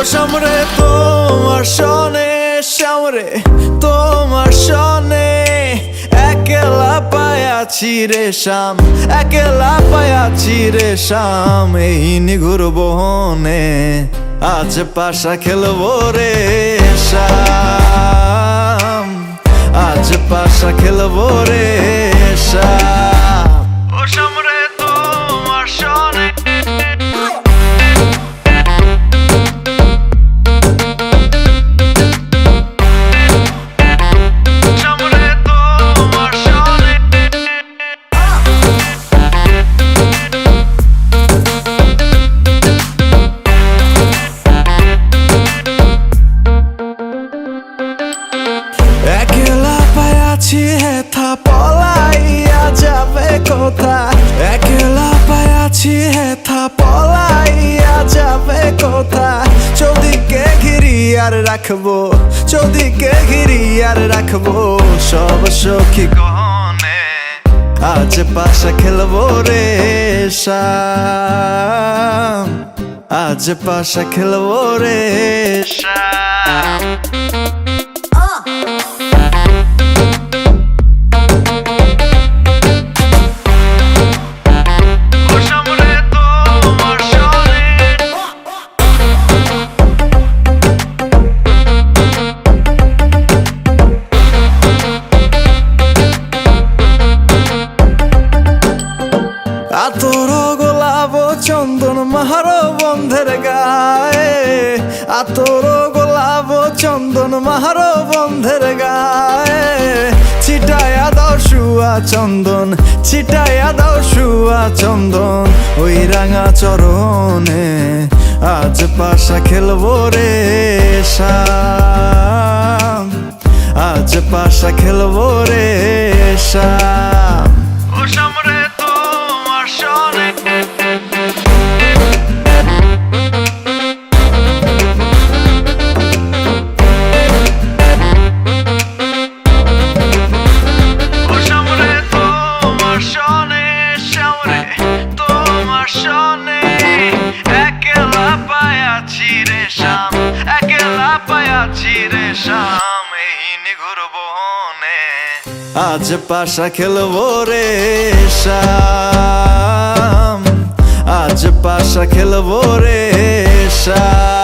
সামরে তোমার সনে, সামরে তোমার সনে একলা পায়াছি রে শাম, একলা পায়াছি রে শাম। এই নিঘুর বহনে আজ পাশা খেলবো রে শাম, আজ পাশা খেলবো রে শাম। ও সামরে তোমার সনে একলা পায়াছি হেথা পলাইয়া যাবে কোথা, একলা পায়াছি হেথা পলাইয়া যাবে কোথা। চৌদিকে ঘিরি আর রাখবো, চৌদিকে ঘিরি আর রাখবো সব সখী গহনে। আজ পাশা খেলবো রে শাম, আজ পাশা খেলবো রে শাম। আতর গোলাপ চন্দন মাহারো বন্ধের গায়ে, আতর গোলাপ চন্দন মাহারো বন্ধের গায়ে। ছিটায়া দাও শুয়া চন্দন, ছিটায়া দাও শুয়া চন্দন ওই রাঙা চরণে। আজ পাশা খেলবো রে শাম, আজ পাশা খেলবো রে শাম। ও সামরে তোমার সনে একলা পায়াছি রে শাম, একলা পায়াছি রে শাম। এই নিঘুর বহনে আজ পাশা খেলবো রে শাম, আজ পাশা খেলবো রে শাম।